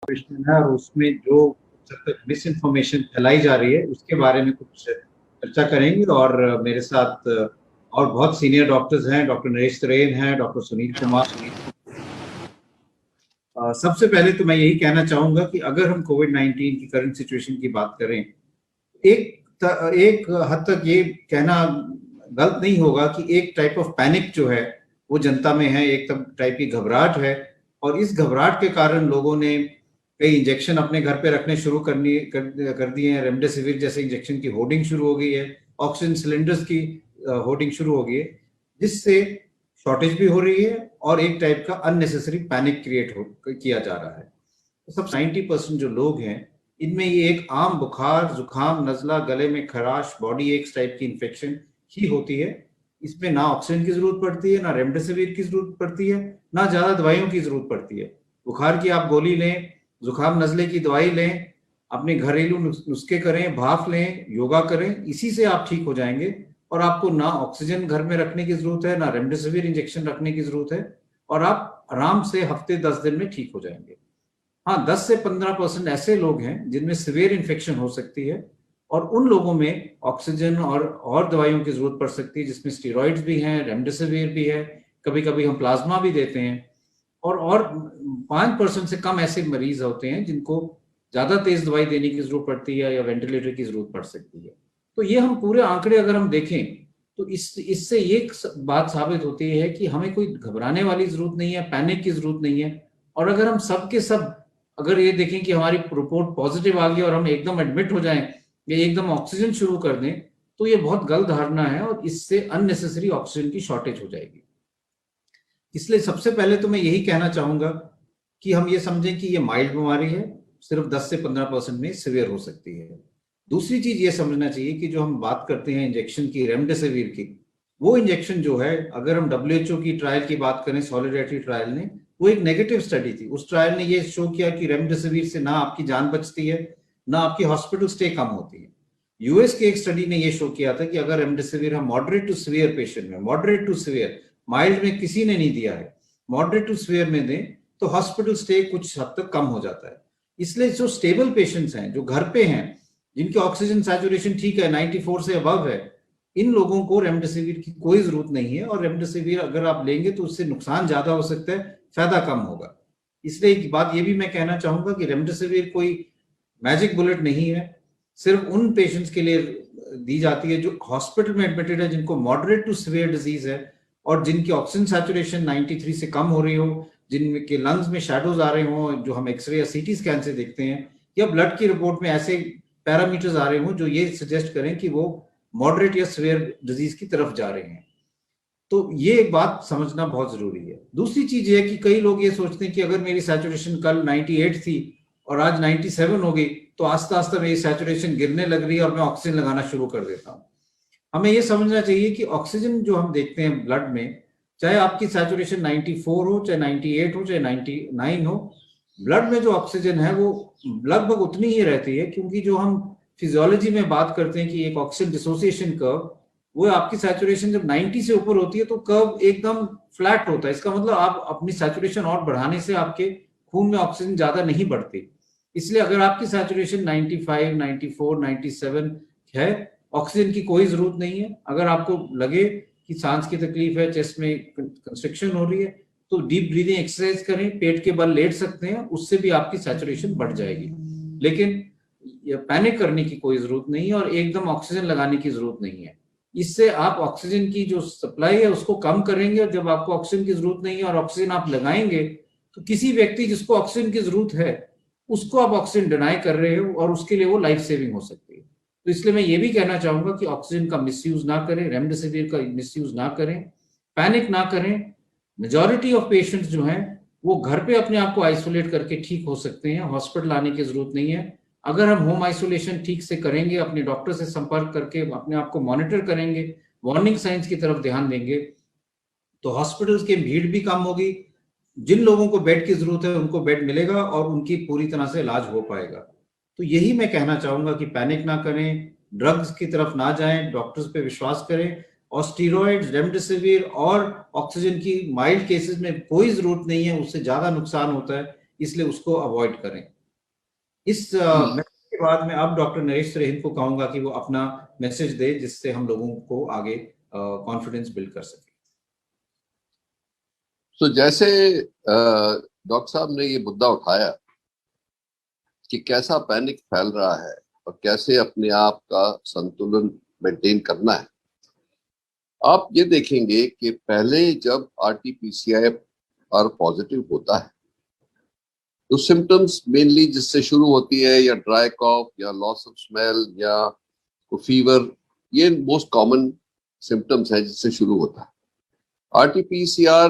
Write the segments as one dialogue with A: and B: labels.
A: Question है और उसमें जो जब तक मिस इन्फॉर्मेशन फैलाई जा रही है उसके बारे में कुछ चर्चा करेंगे। और मेरे साथ और बहुत सीनियर डॉक्टर्स हैं, डॉक्टर नरेश तरेन हैं, डॉक्टर सुनील कुमार। सबसे पहले तो मैं यही कहना चाहूंगा कि अगर हम कोविड-19 की करंट सिचुएशन की बात करें, एक हद तक ये कहना गलत नहीं होगा कि एक टाइप ऑफ पैनिक जो है वो जनता में है, एक टाइप की घबराहट है। और इस घबराहट के कारण लोगों ने कई इंजेक्शन अपने घर पे रखने शुरू कर दिए हैं। रेमडेसिविर जैसे इंजेक्शन की होर्डिंग शुरू हो गई है, ऑक्सीजन सिलेंडर्स की होर्डिंग शुरू हो गई है, जिससे शॉर्टेज भी हो रही है और एक टाइप का अननेसेसरी पैनिक किया जा रहा है। तो सब 90% जो लोग हैं इनमें ये एक आम बुखार, जुकाम, नजला, गले में खराश, बॉडी एक्स टाइप की इन्फेक्शन ही होती है। इसमें ना ऑक्सीजन की जरूरत पड़ती है, ना रेमडेसिविर की जरूरत पड़ती है, ना ज्यादा दवाइयों की जरूरत पड़ती है। बुखार की आप गोली लें, जुकाम नजले की दवाई लें, अपने घरेलू नुस्खे करें, भाप लें, योगा करें, इसी से आप ठीक हो जाएंगे। और आपको ना ऑक्सीजन घर में रखने की जरूरत है, ना रेमडेसिविर इंजेक्शन रखने की जरूरत है, और आप आराम से हफ्ते 10 दिन में ठीक हो जाएंगे। हाँ, 10 से 15% ऐसे लोग हैं जिनमें सिवियर इन्फेक्शन हो सकती है और उन लोगों में ऑक्सीजन और दवाइयों की जरूरत पड़ सकती है, जिसमें स्टीरॉइड्स भी हैं, रेमडेसिविर भी है, कभी कभी हम प्लाज्मा भी देते हैं। और 5% से कम ऐसे मरीज होते हैं जिनको ज्यादा तेज दवाई देने की जरूरत पड़ती है या वेंटिलेटर की जरूरत पड़ सकती है। तो ये हम पूरे आंकड़े अगर हम देखें तो इससे ये बात साबित होती है कि हमें कोई घबराने वाली जरूरत नहीं है, पैनिक की जरूरत नहीं है। और अगर हम सब के सब अगर ये देखें कि हमारी रिपोर्ट पॉजिटिव आ गई और हम एकदम एडमिट हो जाएं या एकदम ऑक्सीजन शुरू कर दें, तो ये बहुत गलत धारणा है और इससे अननेसेसरी ऑक्सीजन की शॉर्टेज हो जाएगी। इसलिए सबसे पहले तो मैं यही कहना चाहूंगा कि हम ये समझें कि ये माइल्ड बीमारी है, सिर्फ 10 से 15% में सिवियर हो सकती है। दूसरी चीज ये समझना चाहिए कि जो हम बात करते हैं इंजेक्शन की, रेमडेसिविर की, वो इंजेक्शन जो है, अगर हम WHO की ट्रायल की बात करें, सॉलिडारिटी ट्रायल ने, वो एक नेगेटिव स्टडी थी। उस ट्रायल ने ये शो किया कि रेमडेसिविर से ना आपकी जान बचती है, ना आपकी हॉस्पिटल स्टे कम होती है। यूएस के एक स्टडी ने ये शो किया था कि अगर रेमडेसिविर हम मॉडरेट टू सीवियर पेशेंट में, मॉडरेट टू सीवियर, माइल्ड में किसी ने नहीं दिया है, मॉडरेट टू सीवियर में दें तो हॉस्पिटल स्टे कुछ हद तक कम हो जाता है। इसलिए जो स्टेबल पेशेंट्स हैं, जो घर पे हैं, जिनकी ऑक्सीजन सैचुरेशन ठीक है, 94 से अबव है, इन लोगों को रेमडेसिविर की कोई जरूरत नहीं है। और रेमडेसिविर अगर आप लेंगे तो उससे नुकसान ज्यादा हो सकता है, फायदा कम होगा। इसलिए एक बात ये भी मैं कहना चाहूंगा कि रेमडेसिविर कोई मैजिक बुलेट नहीं है, सिर्फ उन पेशेंट्स के लिए दी जाती है जो हॉस्पिटल में एडमिटेड है, जिनको मॉडरेट टू सीवियर डिजीज है और जिनकी ऑक्सीजन सैचुरेशन 93 से कम हो रही हो, जिनके लंग्स में शैडोज आ रहे हो, जो हम एक्सरे या सीटी स्कैन से देखते हैं, या ब्लड की रिपोर्ट में ऐसे पैरामीटर्स आ रहे हो जो ये सजेस्ट करें कि वो मॉडरेट या सीवियर डिजीज की तरफ जा रहे हैं। तो ये एक बात समझना बहुत जरूरी है। दूसरी चीज ये है कि कई लोग ये सोचते हैं कि अगर मेरी सैचुरेशन कल 98 थी और आज 97 हो गई तो आस्ता आस्ता मेरी सैचुरेशन गिरने लग रही है और मैं ऑक्सीजन लगाना शुरू कर देता हूँ। हमें ये समझना चाहिए कि ऑक्सीजन जो हम देखते हैं ब्लड में, चाहे आपकी सैचुरेशन 94 हो, चाहे 98 हो, चाहे 99 हो, ब्लड में जो ऑक्सीजन है वो लगभग उतनी ही रहती है। क्योंकि जो हम फिजियोलॉजी में बात करते हैं कि एक ऑक्सीजन डिसोसिएशन कर्व, वो आपकी सैचुरेशन जब 90 से ऊपर होती है तो कर्व एकदम फ्लैट होता है। इसका मतलब आप अपनी सैचुरेशन और बढ़ाने से आपके खून में ऑक्सीजन ज्यादा नहीं बढ़ती। इसलिए अगर आपकी सैचुरेशन 95, 94, 97 है, ऑक्सीजन की कोई जरूरत नहीं है। अगर आपको लगे कि सांस की तकलीफ है, चेस्ट में कंस्ट्रिक्शन हो रही है, तो डीप ब्रीदिंग एक्सरसाइज करें, पेट के बल लेट सकते हैं, उससे भी आपकी सैचुरेशन बढ़ जाएगी। लेकिन पैनिक करने की कोई जरूरत नहीं है और एकदम ऑक्सीजन लगाने की जरूरत नहीं है। इससे आप ऑक्सीजन की जो सप्लाई है उसको कम करेंगे, और जब आपको ऑक्सीजन की जरूरत नहीं है और ऑक्सीजन आप लगाएंगे तो किसी व्यक्ति जिसको ऑक्सीजन की जरूरत है उसको आप ऑक्सीजन डिनाई कर रहे हो और उसके लिए वो लाइफ सेविंग हो सकती है। तो इसलिए मैं ये भी कहना चाहूंगा कि ऑक्सीजन का मिसयूज ना करें, रेमडेसिविर का मिसयूज ना करें, पैनिक ना करें। मेजॉरिटी ऑफ पेशेंट्स जो हैं वो घर पे अपने आप को आइसोलेट करके ठीक हो सकते हैं, हॉस्पिटल आने की जरूरत नहीं है। अगर हम होम आइसोलेशन ठीक से करेंगे, अपने डॉक्टर से संपर्क करके अपने आप को मॉनिटर करेंगे, वार्निंग साइंस की तरफ ध्यान देंगे, तो हॉस्पिटल्स की भीड़ भी कम होगी। जिन लोगों को बेड की जरूरत है उनको बेड मिलेगा और उनकी पूरी तरह से इलाज हो पाएगा। तो यही मैं कहना चाहूंगा कि पैनिक ना करें, ड्रग्स की तरफ ना जाएं, डॉक्टर्स पे विश्वास करें, और स्टीरॉइड्स, रेमडेसिविर और ऑक्सीजन की माइल्ड केसेस में कोई जरूरत नहीं है, उससे ज्यादा नुकसान होता है, इसलिए उसको अवॉइड करें। इस मैसेज के बाद मैं अब डॉक्टर नरेश त्रिहिन को कहूंगा कि वो अपना मैसेज दे, जिससे हम लोगों को आगे कॉन्फिडेंस बिल्ड कर सके।
B: तो जैसे डॉक्टर साहब ने ये मुद्दा उठाया कि कैसा पैनिक फैल रहा है और कैसे अपने आप का संतुलन मेंटेन करना है, आप ये देखेंगे कि पहले जब आरटीपीसीआर पॉजिटिव होता है तो सिम्टम्स मेनली जिससे शुरू होती है या ड्राई कॉफ या लॉस ऑफ स्मेल या फीवर, ये मोस्ट कॉमन सिम्टम्स है जिससे शुरू होता है। आरटीपीसीआर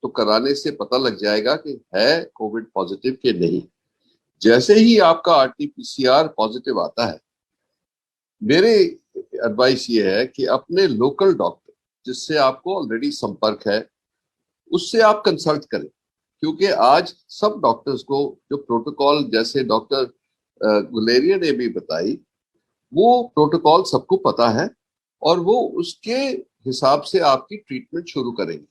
B: तो कराने से पता लग जाएगा कि है कोविड पॉजिटिव कि नहीं। जैसे ही आपका आरटीपीसीआर पॉजिटिव आता है, मेरे एडवाइस ये है कि अपने लोकल डॉक्टर जिससे आपको ऑलरेडी संपर्क है उससे आप कंसल्ट करें, क्योंकि आज सब डॉक्टर्स को जो प्रोटोकॉल जैसे डॉक्टर गुलेरिया ने भी बताई वो प्रोटोकॉल सबको पता है और वो उसके हिसाब से आपकी ट्रीटमेंट शुरू करेंगे।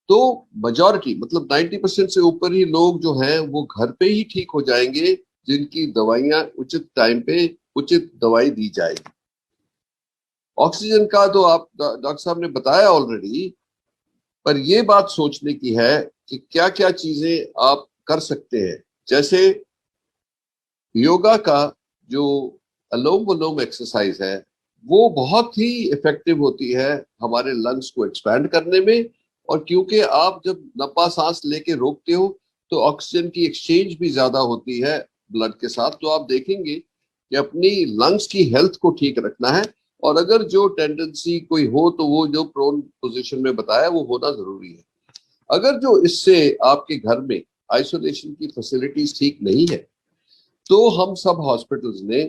B: तो मेजॉरिटी मतलब 90% से ऊपर ही लोग जो हैं वो घर पे ही ठीक हो जाएंगे जिनकी दवाइयां उचित टाइम पे उचित दवाई दी जाएगी। ऑक्सीजन का तो आप डॉक्टर साहब ने बताया ऑलरेडी, पर ये बात सोचने की है कि क्या क्या चीजें आप कर सकते हैं। जैसे योगा का जो अलोम विलोम एक्सरसाइज है वो बहुत ही इफेक्टिव होती है हमारे लंग्स को एक्सपैंड करने में, और क्योंकि आप जब लंबा सांस लेके रोकते हो तो ऑक्सीजन की एक्सचेंज भी ज्यादा होती है ब्लड के साथ। तो आप देखेंगे कि अपनी लंग्स की हेल्थ को ठीक रखना है, और अगर जो टेंडेंसी कोई हो तो वो जो प्रोन पोजीशन में बताया वो होना जरूरी है। अगर जो इससे आपके घर में आइसोलेशन की फैसिलिटीज ठीक नहीं है तो हम सब हॉस्पिटल्स ने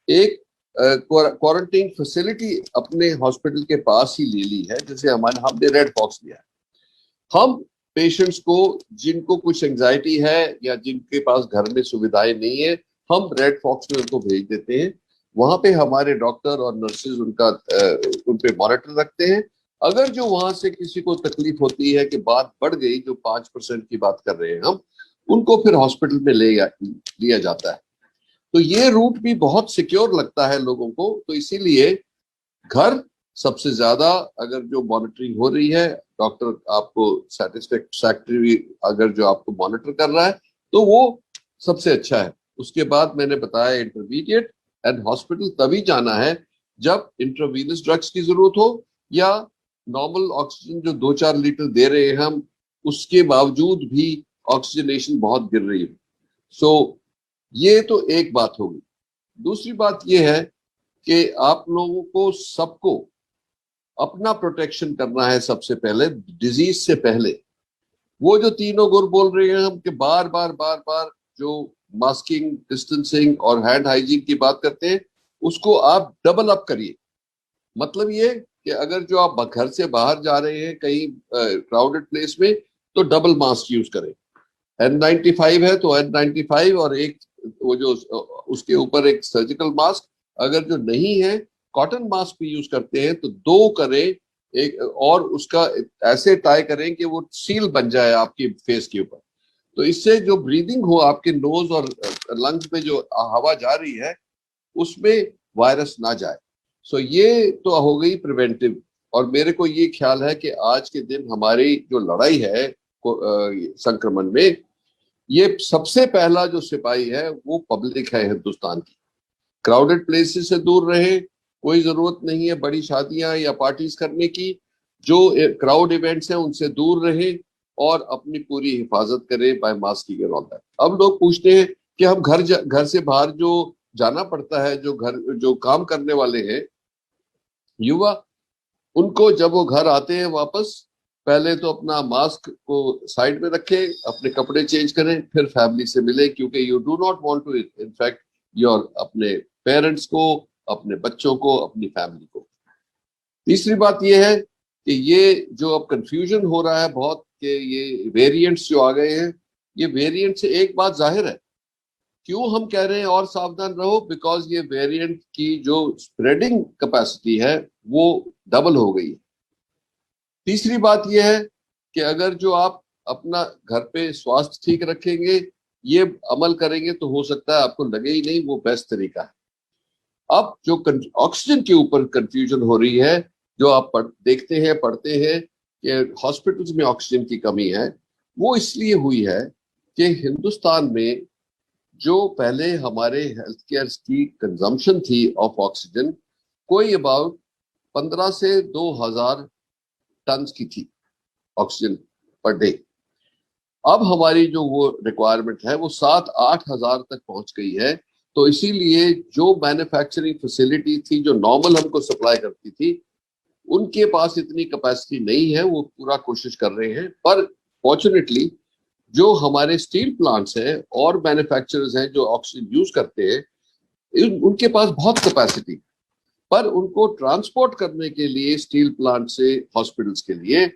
B: एक क्वारंटीन फैसिलिटी अपने हॉस्पिटल के पास ही ले ली है। जैसे हमने रेड फॉक्स लिया है। हम पेशेंट्स को जिनको कुछ एंजाइटी है या जिनके पास घर में सुविधाएं नहीं है, हम रेड फॉक्स में उनको भेज देते हैं। वहां पे हमारे डॉक्टर और नर्सेज उन पे मॉनिटर रखते हैं। अगर जो वहां से किसी को तकलीफ होती है कि बात बढ़ गई, जो 5% की बात कर रहे हैं हम, उनको फिर हॉस्पिटल में लिया जाता है। तो ये रूट भी बहुत सिक्योर लगता है लोगों को। तो इसीलिए घर सबसे ज्यादा अगर जो मॉनिटरिंग हो रही है, डॉक्टर आपको सेटिस्फैक्टरी अगर जो आपको मॉनिटर कर रहा है तो वो सबसे अच्छा है। उसके बाद मैंने बताया इंटरमीडिएट एंड हॉस्पिटल तभी जाना है जब इंट्रावीनस ड्रग्स की जरूरत हो या नॉर्मल ऑक्सीजन जो 2-4 लीटर दे रहे हैं हम, उसके बावजूद भी ऑक्सीजनेशन बहुत गिर रही है। सो ये तो एक बात होगी। दूसरी बात ये है कि आप लोगों को सबको अपना प्रोटेक्शन करना है सबसे पहले, डिजीज से पहले। वो जो तीनों गुर बोल रहे हैं हम कि बार बार जो मास्किंग, डिस्टेंसिंग और हैंड हाइजीन की बात करते हैं, उसको आप डबल अप करिए। मतलब ये कि अगर जो आप घर से बाहर जा रहे हैं कहीं क्राउडेड प्लेस में तो डबल मास्क यूज करें। N95 है तो N95 और एक वो जो उसके ऊपर एक सर्जिकल मास्क, अगर जो नहीं है कॉटन मास्क भी यूज करते हैं तो 2 करें। एक और उसका ऐसे टाई करें कि वो सील बन जाए आपकी फेस के ऊपर, तो इससे जो ब्रीदिंग हो आपके नोज और लंग्स में जो हवा जा रही है उसमें वायरस ना जाए। सो ये तो हो गई प्रिवेंटिव। और मेरे को ये ख्याल है कि आज के दिन हमारी जो लड़ाई है संक्रमण में, ये सबसे पहला जो सिपाही है वो पब्लिक है हिंदुस्तान की। क्राउडेड प्लेसेस से दूर रहे, कोई जरूरत नहीं है बड़ी शादियां या पार्टीज करने की। जो क्राउड इवेंट्स हैं उनसे दूर रहे और अपनी पूरी हिफाजत करें by masking and all that. अब लोग पूछते हैं कि हम घर से बाहर जो जाना पड़ता है, जो काम करने वाले हैं युवा, उनको जब वो घर आते हैं वापस, पहले तो अपना मास्क को साइड में रखें, अपने कपड़े चेंज करें, फिर फैमिली से मिले, क्योंकि you do not want to infect your अपने पेरेंट्स को, अपने बच्चों को, अपनी फैमिली को। तीसरी बात ये है कि ये जो अब कंफ्यूजन हो रहा है बहुत कि ये वेरिएंट्स जो आ गए हैं, ये वेरिएंट से एक बात जाहिर है। क्यों हम कह रहे हैं और सावधान रहो? बिकॉज ये वेरिएंट की जो स्प्रेडिंग कैपेसिटी है वो डबल हो गई है। तीसरी बात यह है कि अगर जो आप अपना घर पे स्वास्थ्य ठीक रखेंगे ये अमल करेंगे तो हो सकता है आपको लगे ही नहीं वो बेस्ट तरीका है। अब जो ऑक्सीजन के ऊपर कंफ्यूजन हो रही है, जो आप देखते हैं पढ़ते हैं कि हॉस्पिटल्स में ऑक्सीजन की कमी है, वो इसलिए हुई है कि हिंदुस्तान में जो पहले हमारे हेल्थ केयर की कंजम्पशन थी ऑफ ऑक्सीजन, कोई अबाउट 15 से 2000 टन की थी ऑक्सीजन पर डे। अब हमारी जो वो रिक्वायरमेंट है वो 7-8 हजार तक पहुंच गई है। तो इसीलिए जो मैन्युफैक्चरिंग फैसिलिटी थी जो नॉर्मल हमको सप्लाई करती थी, उनके पास इतनी कैपेसिटी नहीं है, वो पूरा कोशिश कर रहे हैं। पर फॉर्चुनेटली जो हमारे स्टील प्लांट्स हैं और मैन्युफैक्चरर्स हैं जो ऑक्सीजन यूज करते हैं, उनके पास बहुत कैपेसिटी, पर उनको ट्रांसपोर्ट करने के लिए स्टील प्लांट से हॉस्पिटल्स के लिए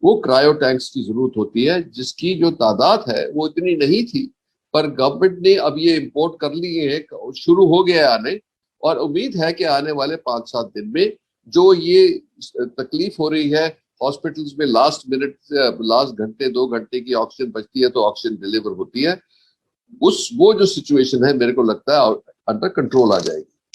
B: वो क्रायो टैंक्स की जरूरत होती है, जिसकी जो तादाद है वो इतनी नहीं थी। पर गवर्नमेंट ने अब ये इंपोर्ट कर लिए हैं, शुरू हो गया आने, और उम्मीद है कि आने वाले 5-7 दिन में जो ये तकलीफ हो रही है हॉस्पिटल्स में, लास्ट घंटे 2 घंटे की ऑक्सीजन बचती है तो ऑक्सीजन डिलीवर होती है, वो जो सिचुएशन है मेरे को लगता है अंडर कंट्रोल आ जाएगी।